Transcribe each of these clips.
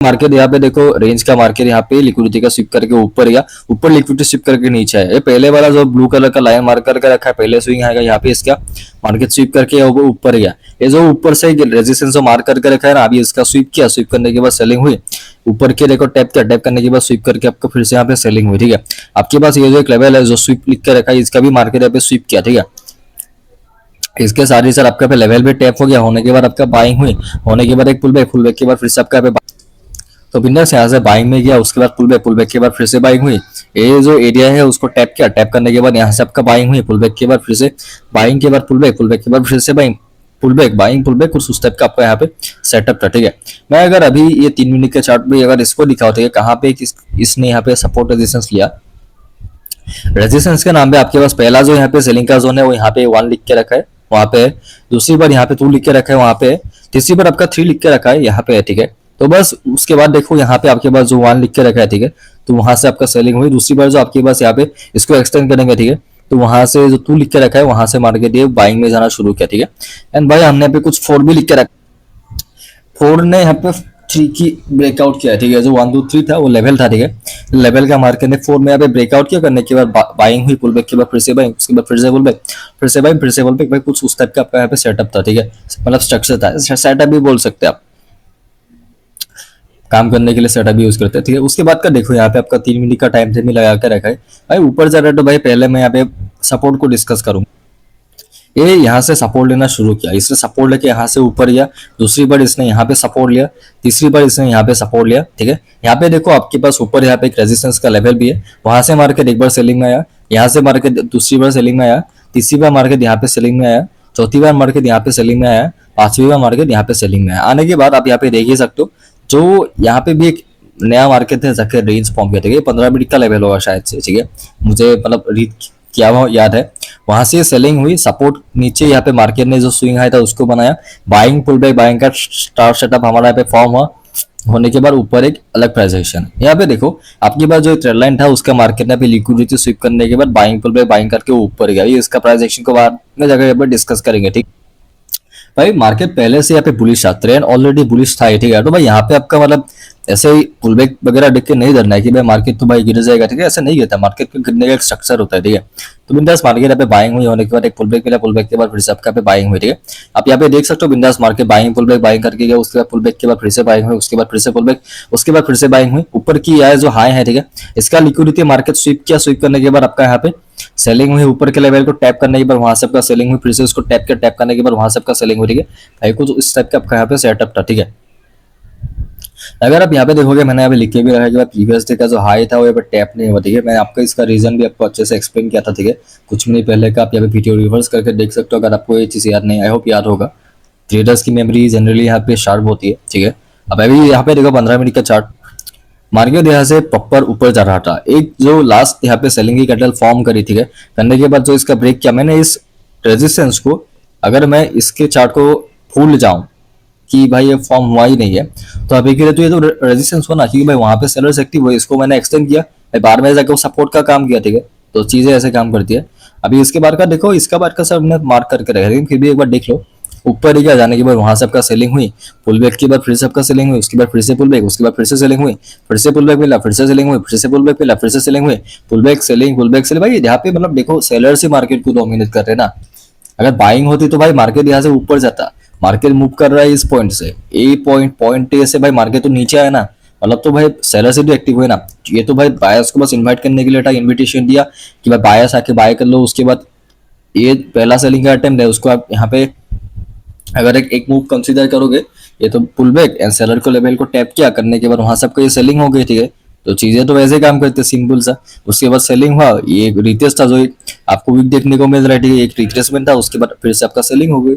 Market यहाँ पे देखो रेंज का मार्केट यहाँ पे लिक्विडिटी का स्विप करके ऊपर या ऊपर लिक्विडिटी स्विप करके नीचे है। ये पहले वाला जो ब्लू कलर का लाइन मार्क करके रखा है पहले स्विंग आएगा यहाँ पे इसका मार्केट स्विप करके वो ऊपर गया। ये जो ऊपर से रेजिस्टेंस मार्क करके रखा है ना, अभी इसका स्विप किया, स्विप करने के बाद सेलिंग हुई ऊपर के देखो टैप किया, टैप करने के बाद स्विप करके आपको फिर से यहाँ पे सेलिंग हुई। ठीक है, आपके पास ये जो एक लेवल है जो स्विप लिख के रखा है इसका भी मार्केट यहाँ पे स्विप किया। ठीक है, इसके साथ ही सर आपका पे लेवल पे टैप हो गया, होने के बाद आपका बाइंग हुई, होने के बाद एक पुल बैक के बाद फिर से आपका पे तो बिंदास यहाँ से बाइंग में गया, उसके बाद पुल बैक के बाद फिर से बाइंग हुई। ये जो एरिया है उसको टैप किया, टैप करने के बाद यहाँ से आपका बाइंग हुई, पुल बैक के बाद फिर से बाइंग के बाद पुल बैक के बाद फिर से buying, pull back buying pull back, कुछ उस टाइप का आपका यहाँ पे सेटअप था। ठीक है, मैं अगर अभी ये 3 मिनट के चार्ट में अगर इसको दिखाओ तो कहाँ पे इसने यहाँ पे सपोर्ट रेजिस्टेंस लिया, रेजिस्टेंस के नाम पे आपके पास पहला जो यहाँ पे सेलिंग का जोन है वो यहाँ पे 1 लिख के रखा है वहां पे, दूसरी बार यहाँ पे 2 लिख के रखा है वहां पे, तीसरी बार आपका 3 लिख के रखा है यहाँ पे। ठीक है, तो बस उसके बाद देखो यहाँ पे आपके पास जो 1 लिख के रखा है, ठीक है, तो वहां से आपका सेलिंग हुई। दूसरी बार जो आपके पास यहाँ पे इसको एक्सटेंड करेंगे, ठीक है, तो वहां से जो 2 लिख के रखा है वहां से मार्केट ये बाइंग में जाना शुरू किया। ठीक है, एंड भाई हमने यहाँ पे कुछ 4 भी लिख के रखा, 4 ने यहाँ पे 3 की ब्रेकआउट किया। ठीक है, जो 1 2 3 था वो लेवल था। ठीक है, लेवल का मार्केट ने 4 में यहाँ पे ब्रेकआउट किया, करने के बाद बाइंग हुई, पुल बैक के बाद फिर से बाइंग, उसके बाद फिर से पुल बैक, फिर से बाइंग, फिर से पुल बैक। भाई कुछ उस टाइप का आपका यहाँ पे सेटअप था। ठीक है, मतलब स्ट्रक्चर था, सेटअप भी बोल सकते हैं आप, काम करने के लिए सेटअप भी यूज करते हैं। ठीक है, उसके बाद का देखो यहाँ पे आपका 3 मिनट का टाइम फ्रेम लगा के रखा है। भाई ऊपर जा रहा है तो भाई पहले मैं यहाँ पे सपोर्ट को डिस्कस करूंगा। ये यहाँ से सपोर्ट लेना शुरू किया, इसने सपोर्ट लेके यहाँ से ऊपर गया, दूसरी बार इसने यहाँ पे सपोर्ट लिया, तीसरी बार इसने यहाँ पे सपोर्ट लिया। ठीक है, यहाँ पे देखो आपके पास ऊपर यहाँ पे एक रेजिस्टेंस का लेवल भी है, वहां से मार्केट एक बार सेलिंग में आया, यहाँ से मार्केट दूसरी बार सेलिंग में आया, तीसरी बार मार्केट यहाँ पे सेलिंग में आया, चौथी बार मार्केट यहाँ पे सेलिंग में आया, पांचवी बार मार्केट यहाँ पे सेलिंग में आया। आने के बाद आप यहाँ पे देख ही सकते हो जो यहाँ पे भी एक नया मार्केट है जाके रेंज फॉर्म किया था, 15 मिनट का लेवल होगा शायद से। ठीक है, मुझे मतलब रीड क्या हुआ याद है, वहां से सेलिंग हुई, सपोर्ट नीचे यहाँ पे मार्केट ने जो स्विंग हाई था उसको बनाया, बाइंग पुल बैक, बाइंग का स्टार सेटअप हमारा यहाँ पे फॉर्म हुआ, होने के बाद ऊपर एक अलग प्राइस एक्शन। यहाँ पे देखो आपके पास जो ट्रेड लाइन था उसका मार्केट ने लिक्विडिटी स्विप करने के बाद बाइंग पुल बैक बाइंग करके ऊपर गया। ये इसका प्राइस एक्शन को बाद में जगह यहाँ पे डिस्कस करेंगे। ठीक भाई, मार्केट पहले से यहाँ पे बुलिश था, ट्रेंड ऑलरेडी बुलिश था। ठीक है, तो भाई यहाँ पे आपका मतलब ऐसे ही पुल बैक वगैरह देख के नहीं डरना है कि भाई मार्केट तो भाई गिर जाएगा। ठीक है, ऐसा नहीं गिरता, मार्केट के गिरने का एक स्ट्रक्चर होता है। ठीक है, तो बिंदास मार्केट यहाँ पे बाइंग हुई, होने के बाद एक पुल बैक मिला, पुल बैक के बाद फिर से आपका पे बाइंग हुई। ठीक है, आप यहाँ पे देख सकते हो बिंदास market buying pull back buying करके गया, उसके बाद पुल बैक के बाद फिर से बाइंग हुई, उसके बाद फिर से पुल बैक, उसके बाद फिर से बाइंग हुई, ऊपर की आया जो हाई है। ठीक है, इसका लिक्विडिटी मार्केट स्वीप किया, स्वीप करने के बाद आपका यहाँ पे सेलिंग हुई, ऊपर के लेवल को टैप करने के बाद वहां से आपका सेलिंग हुई, फिर से उसको टैप करने के बाद वहां से आपका सेलिंग हुई। ठीक है भाई, कुछ इस टाइप का आपका यहाँ पे सेटअप था। ठीक है, अगर आप यहाँ पे देखोगे मैंने यहाँ पे लिख के भी रखा कि प्रीवियस डे का जो हाई था वो यहाँ पे टैप नहीं हुआ। ठीक है, मैं आपका इसका रीजन भी आपको अच्छे से एक्सप्लेन किया था। ठीक है, कुछ मिनट पहले का आप यहाँ पे वीडियो रिवर्स करके देख सकते हो अगर आपको ये चीज याद नहीं, आई होप याद होगा। ट्रेडर्स की मेमोरी जनरली यहाँ पे शार्प होती है। ठीक है, अब अभी यहाँ पे देखो 15 मिनट का चार्ट, मार्केट यहाँ से प्रॉपर ऊपर जा रहा था, एक जो लास्ट यहाँ पे सेलिंग की कैंडल फॉर्म करी। ठीक है, करने के बाद जो इसका ब्रेक किया, मैंने इस रेजिस्टेंस को अगर मैं इसके चार्ट को भूल जाऊं कि भाई ये फॉर्म हुआ ही नहीं है तो अभी के लिए तो ये तो रेजिस्टेंस होना, क्योंकि भाई वहां पे सेलर्स एक्टिव हुए, इसको मैंने एक्सटेंड किया, भाई बार में जाकर वो सपोर्ट का काम किया। ठीक है, तो चीजें ऐसे काम करती है। अभी इसके बार का देखो, इसका बार का सब मार्क करके रखा, लेकिन फिर भी एक बार देख लो, ऊपर ही क्या जाने के बाद वहां से आपका सेलिंग हुई, पुल बैक के बाद फिर से आपका सेलिंग हुई, उसके बाद फिर से पुल बैक, उसके बाद फिर से सेलिंग हुई, फिर से पुल बैक मिला, फिर से सेलिंग हुई, फिर से पुल बैक मिला, फिर से सेलिंग हुई, पुल बैक सेलिंग। भाई यहाँ पे मतलब देखो सेलर्स ही मार्केट को डोमिनेट कर रहे हैं ना। अगर बाइंग होती तो भाई मार्केट यहाँ से ऊपर जाता, मार्केट मूव कर रहा है इस पॉइंट से, ए पॉइंट ए से भाई मार्केट तो नीचे आया ना, मतलब तो भाई सेलर से भी एक्टिव हुए ना। ये तो भाई बायर्स को बस इनवाइट करने के लिए था, इनविटेशन दिया कि भाई बायर्स आके बाय कर लो। उसके बाद ये पहला सेलिंग का अटेम्प्ट है, उसको आप यहाँ पे अगर एक मूव कंसीडर करोगे, ये तो पुल बैक एंड सेलर को लेवल को टैप किया, करने के बाद वहां से आपको ये सेलिंग हो गई। ठीक है, तो चीजें तो वैसे काम करते सिंपल सा। उसके बाद सेलिंग हुआ, ये एक रिटेस्ट था जो आपको वीक देखने को मिल रहा है। ठीक है, एक रिट्रेसमेंट था, उसके बाद फिर से आपका सेलिंग हो गई।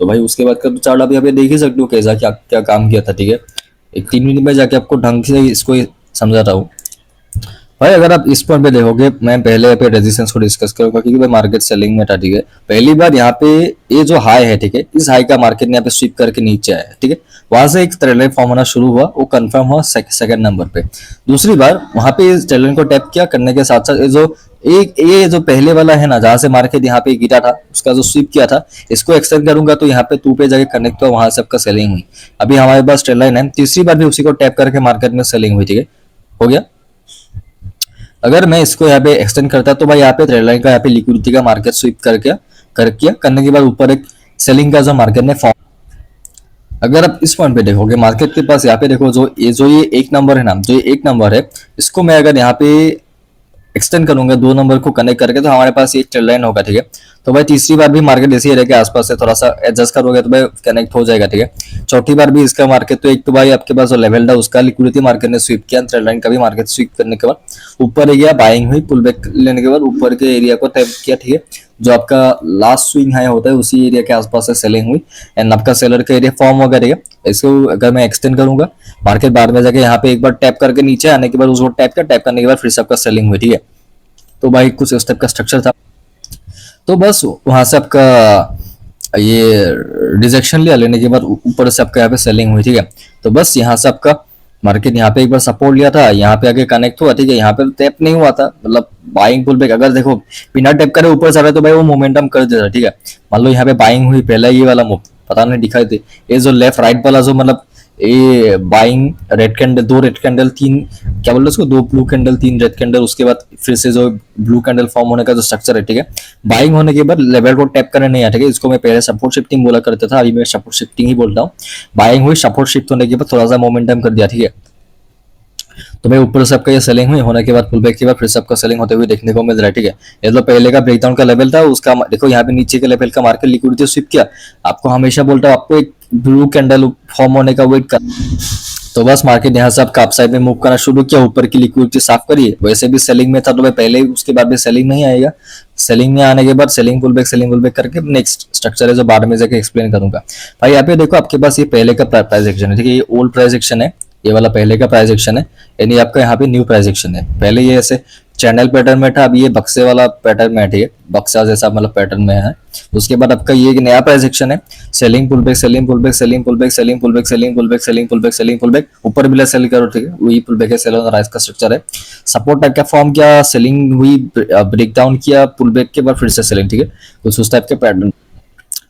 तो भाई उसके बाद का चार्ट आप यहाँ पे देख ही सकते हो कैसा क्या क्या काम किया था। ठीक है, एक 3 मिनट में जाके आपको ढंग से इसको समझाता हूँ। भाई अगर आप इस पॉइंट पे देखोगे, मैं पहले यहाँ पे रेजिस्टेंस को डिस्कस करूंगा क्योंकि भाई मार्केट सेलिंग में था। ठीक है, पहली बार यहाँ पे ये जो हाई है, ठीक है, इस हाई का मार्केट ने यहाँ पे स्वीप करके नीचे आया। ठीक है, वहां से एक ट्रेंड लाइन फॉर्म होना शुरू हुआ, वो कंफर्म हुआ सेकंड नंबर पे। दूसरी बार वहां पे इस ट्रेंड लाइन को टैप किया, करने के साथ साथ जो एक ये जो पहले वाला है ना, जहां से मार्केट यहाँ पे गिरा था, उसका जो स्वीप किया था, इसको एक्सटेंड करूंगा तो यहाँ पे 2 पे जाके कनेक्ट हुआ, वहां से आपका सेलिंग हुई। अभी हमारे पास ट्रेड लाइन है, तीसरी बार भी उसी को टैप करके मार्केट में सेलिंग हुई, ठीक है, हो गया। अगर मैं इसको यहाँ पे एक्सटेंड करता तो भाई यहाँ पे ट्रेड लाइन का यहाँ पे लिक्विडिटी का मार्केट स्वीप करने के बाद ऊपर एक सेलिंग का जो मार्केट ने फॉर्म। अगर आप इस पॉइंट पे देखोगे मार्केट के पास यहाँ पे देखो, जो ये एक नंबर है ना, जो ये एक नंबर है, इसको मैं अगर यहाँ पे एक्सटेंड करूंगा 2 नंबर को कनेक्ट करके, तो हमारे पास ये ट्रेड लाइन होगा, ठीक है। तो भाई तीसरी बार भी मार्केट ऐसे ही रहेगा, आसपास से थोड़ा सा एडजस्ट करोगे तो भाई कनेक्ट हो जाएगा, ठीक है। चौथी बार भी इसका मार्केट, तो एक तो भाई आपके पास जो लेवल था उसका लिक्विडिटी मार्केट ने स्वीप किया, ट्रेड लाइन का भी मार्केट स्वीप करने के बाद ऊपर गया, बाइंग हुई, पुल बैक लेने के बाद ऊपर के एरिया को टैप किया, ठीक है। जो आपका लास्ट स्विंग हाई होता है उसी एरिया के आसपास से सेलिंग हुई, एंड आपका सेलर का एरिया फॉर्म होगा, ठीक है। इसको अगर मैं एक्सटेंड करूंगा, मार्केट बाद में जाके यहाँ पे एक बार टैप करके नीचे आने के बाद उसको टैप करने के बाद फिर से आपका सेलिंग हुई, ठीक है। तो भाई कुछ इस टाइप का स्ट्रक्चर था। तो बस वहां से आपका ये रिजेक्शन लिया, लेने के बाद ऊपर से आपका यहाँ पे सेलिंग हुई, ठीक है। तो बस यहाँ से आपका मार्केट यहाँ पे एक बार सपोर्ट लिया था, यहाँ पे आके कनेक्ट हुआ, ठीक है। यहाँ पे टैप नहीं हुआ था, मतलब बाइंग पुल बैक, अगर देखो बिना टैप करे ऊपर से आ रहा है तो भाई वो मोमेंटम कर देता, ठीक है। मान लो यहाँ पे बाइंग हुई, पहला ये वाला मूव पता नहीं दिखाई दे, ये जो लेफ्ट राइट वाला जो मतलब ये buying red candle, 2 red candle 3 क्या बोल रहे उसको, 2 ब्लू कैंडल 3 रेड कैंडल, उसके बाद फिर से जो ब्लू कैंडल फॉर्म होने का जो स्ट्रक्चर है, ठीक है। बाइंग होने के बाद लेवल को टैप करने नहीं आता, ठीक है। इसको मैं पहले सपोर्ट शिफ्टिंग बोला करता था, अभी मैं सपोर्ट शिफ्टिंग ही बोलता हूँ। बाइंग हुई, सपोर्ट शिफ्ट होने के बाद थोड़ा सा मोमेंटम कर दिया, ठीक है। तो भाई ऊपर से आपका ये सेलिंग हुई, होने के बाद पुल बैक के बाद फिर से आपका सेलिंग होते हुए देखने को मिल रहा है, ठीक है। ये तो पहले का ब्रेकडाउन का लेवल था, उसका देखो यहाँ पे नीचे के लेवल का मार्केट लिक्विडिटी स्वीप किया। आपको हमेशा बोलता हूँ, आपको एक ब्लू कैंडल फॉर्म होने का वेट कर। तो बस मार्केट यहाँ से आपका अपसाइड में मूव करना शुरू किया, ऊपर की लिक्विडिटी साफ करिए। वैसे भी सेलिंग में था तो भाई पहले ही, उसके बाद भी सेलिंग नहीं आएगा। सेलिंग में आने के बाद सेलिंग पुल बैक करके नेक्स्ट स्ट्रक्चर है जो बाद में जाके एक्सप्लेन करूंगा। भाई यहाँ पे देखो आपके पास ये पहले का प्राइस एक्शन है, ठीक है। ये ओल्ड प्राइस एक्शन है, ये वाला पहले का प्राइस एक्शन है, यानी आपका यहाँ पे न्यू प्राइस एक्शन है। पहले ये ऐसे चैनल पैटर्न में था, अभी ये बक्से वाला पैटर्न में है, ठीक है। बक्सा जैसा मतलब पैटर्न में है। उसके बाद आपका ये नया प्राइस एक्शन है, selling pull back, selling pull back, selling pull back, selling pull back, selling pull back, selling pull back, selling pull back, ऊपर भी सेल करो, ठीक है। वही पुल बैक है, सेल और राइज का स्ट्रक्चर है। सपोर्ट टाइप का फॉर्म किया, सेलिंग हुई, ब्रेक डाउन किया, पुल बैक के बाद फिर से सेलिंग, ठीक है। कुछ उस टाइप के पैटर्न।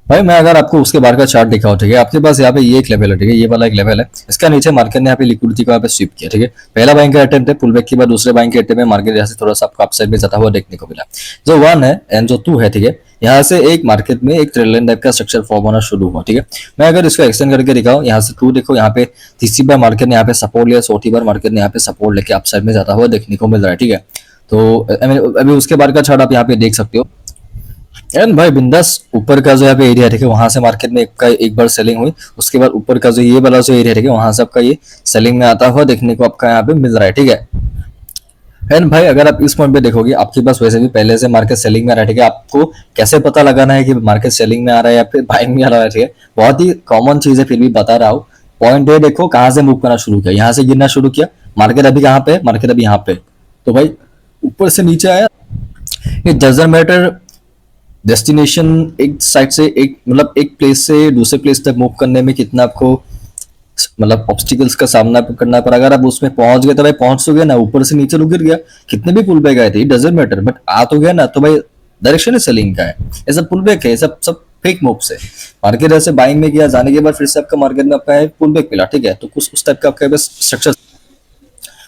भाई मैं अगर आपको उसके बाहर का चार्ट दिखाऊं, ठीक है, आपके पास यहाँ पे ये एक लेवल है, ठीक है, ये वाला एक लेवल है। इसका नीचे मार्केट ने यहाँ पे लिक्विडिटी को यहाँ पे स्वीप किया, ठीक है। पहला बाइंग का अटेम्प्ट है, पुल बैक के बाद दूसरे बाइंग के अटेम्प्ट में मार्केट यहाँ से थोड़ा सा आपको अपसाइड में जाता हुआ देखने को मिला। जो 1 है एंड जो 2 है, ठीक है, यहाँ से एक मार्केट में एक ट्रेड लाइन टाइप का स्ट्रक्चर फॉर्म होना शुरू हुआ, ठीक है। मैं अगर इसको एक्सटेंड करके दिखाऊं, यहाँ से 2 देखो, यहाँ पे तीसरी बार मार्केट ने यहाँ पे सपोर्ट लिया, चौथी बार मार्केट ने यहाँ पे सपोर्ट लेके अपसाइड में जाता हुआ देखने को मिल रहा है, ठीक है। तो अभी उसके बाद का चार्ट आप यहाँ पे देख सकते हो। एंड भाई बिंदास ऊपर का जो यहाँ पे एरिया, ठीक है, वहां से मार्केट में एक बार सेलिंग हुई। उसके बाद ऊपर का जो ये वाला जो एरिया, ठीक है, वहां से आपका ये सेलिंग में आता हुआ देखने को आपका यहाँ पे मिल रहा है, ठीक है। एंड भाई अगर आप इस पॉइंट पे देखोगे, आपके पास वैसे भी पहले से मार्केट सेलिंग में आ रहा है, ठीक है। आपको कैसे पता लगाना है कि मार्केट सेलिंग में आ रहा है या फिर बाइंग में आ रहा है, ठीक है, बहुत ही कॉमन चीज है, फिर भी बता रहा हूँ। पॉइंट ए देखो, कहाँ से मूव करना शुरू किया, यहाँ से गिरना शुरू किया। मार्केट अभी कहाँ पे, मार्केट अभी यहाँ पे। तो भाई ऊपर से नीचे आया, ये डजंट मैटर डेस्टिनेशन, एक साइड से एक मतलब एक प्लेस से दूसरे प्लेस तक मूव करने में कितना आपको मतलब ऑब्स्टिकल्स का सामना करना पड़ा। अगर आप उसमें पहुंच गए तो भाई पहुंच तो गए ना, ऊपर से नीचे गिर गया, कितने भी पुल बैक आए थे, डजंट मैटर, बट आ तो गया ना। तो भाई डायरेक्शन सेलिंग का है, ऐसा पुल बैक है, सब सब फेक मूव से मार्केट ऐसे बाइंग में गया, जाने के बाद फिर से आपका मार्केट में आपका पुल बैक मिला, ठीक है। तो कुछ उस टाइप का आपका स्ट्रक्चर।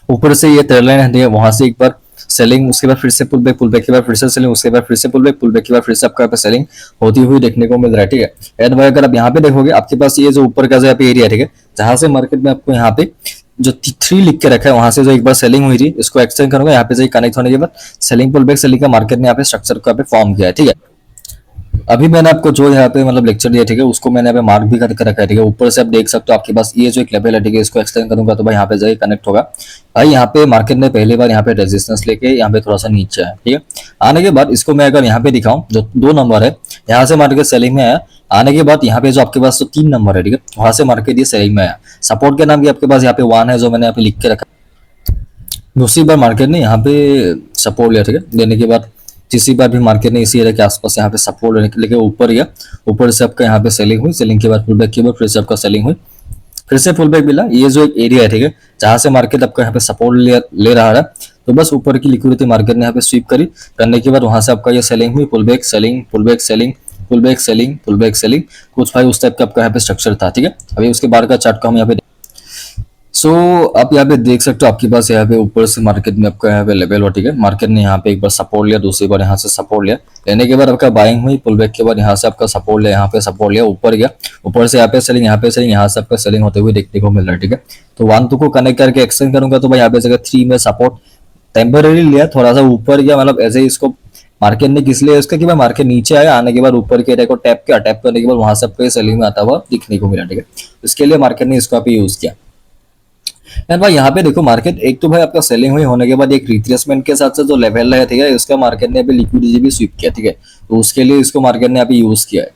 ऊपर से ये ट्रेड लाइन है, वहां से एक बार सेलिंग, उसके बाद फिर से पुल बैक के बाद फिर से सेलिंग, उसके बाद फिर से पुल बैक के बाद फिर से आपका सेलिंग होती हुई देखने को मिल रहा है, ठीक है। एंड भाई अगर आप यहाँ पे देखोगे, आपके पास ये जो ऊपर का जो यहाँ पे एरिया, ठीक है, जहां से मार्केट में आपको यहाँ पे जो 3 लिख के रखा है, वहां से जो एक बार सेलिंग हुई थी, इसको एक्सटेंड करूंगा, यहाँ पे जो कनेक्ट होने के बाद सेलिंग पुल बैक, सेलिंग का मार्केट ने यहाँ पे स्ट्रक्चर को यहाँ पे फॉर्म किया है, ठीक है। अभी मैंने आपको जो यहाँ पे मतलब लेक्चर दिया, ठीक है, उसको मैंने यहाँ पे मार्क भी करके रखा है, ठीक है। ऊपर से आप देख सकते हो, आपके पास ये जो एक लेवल है, ठीक है, इसको एक्सटेंड करूंगा तो भाई यहाँ पे जाके कनेक्ट होगा। भाई यहाँ पे मार्केट ने पहली बार यहाँ पे रेजिस्टेंस लेके यहाँ पे थोड़ा सा नीचे है, ठीक है। आने के बाद इसको मैं अगर यहाँ पे दिखाऊं, जो 2 नंबर है, यहाँ से मार्केट सेलिंग में आया। आने के बाद यहाँ पे जो आपके पास 3 नंबर है, ठीक है, वहां से मार्केट ये सेलिंग में आया। सपोर्ट के नाम की आपके पास यहाँ पे 1 है, जो मैंने यहाँ पे लिख के रखा। दूसरी बार मार्केट ने यहाँ पे सपोर्ट लिया, ठीक है, लेने के बाद तीसरी बार भी मार्केट ने इसी एरिया के आसपास यहाँ पे सपोर्ट लेके ऊपर गया। ऊपर से आपका यहाँ पे सेलिंग हुई, सेलिंग के बाद पुल बैक के बाद फिर से आपका सेलिंग हुई, फिर से पुल बैक मिला। ये जो एक एरिया है, ठीक है, जहां से मार्केट आपका यहाँ पे सपोर्ट ले रहा है, तो बस ऊपर की लिक्विडिटी मार्केट ने यहाँ पे स्वीप करी, करने के बाद वहां से आपका ये सेलिंग हुई, pull back selling, pull back selling, pull back selling, pull back selling, कुछ भाई उस टाइप का आपका यहाँ पे स्ट्रक्चर था। ठीक है, अभी उसके बाहर का चार्ट को हम यहाँ पे सो आप यहाँ पे देख सकते हो, आपके पास यहाँ पे ऊपर से मार्केट में आपका यहाँ पे लेवल हो। ठीक है, मार्केट ने यहाँ पे एक बार सपोर्ट लिया, दूसरी बार यहाँ से सपोर्ट लिया, लेने के बाद आपका बाइंग हुई, पुल बैक के बाद यहाँ से आपका सपोर्ट लिया, यहाँ पे सपोर्ट लिया, ऊपर गया, ऊपर से यहाँ पे सेलिंग, यहाँ पे सेलिंग, यहाँ से आपका सेलिंग होते हुए देखने को मिल रहा है। ठीक है, तो 1-2 को कनेक्ट करके एक्सटेंड करूंगा तो भाई यहाँ पे जगह 3 में सपोर्ट टेम्पररी लिया, थोड़ा सा ऊपर गया, मतलब ऐसे ही इसको मार्केट ने किस लिए इसका कि भाई मार्केट नीचे आया, आने के बाद ऊपर के एरिया को टैप किया, टैप करने के बाद वहां से आपको सेलिंग में आता हुआ दिखने को मिला। ठीक है, इसके लिए मार्केट ने इसको आप यूज किया। यार भाई यहाँ पे देखो, मार्केट एक तो भाई आपका सेलिंग हुई, होने के बाद एक रिट्रेसमेंट के साथ साथ जो लेवल है, ठीक है, इसका मार्केट ने अभी लिक्विडिटी भी स्वीप किया। ठीक है, तो उसके लिए इसको मार्केट ने अभी यूज किया है।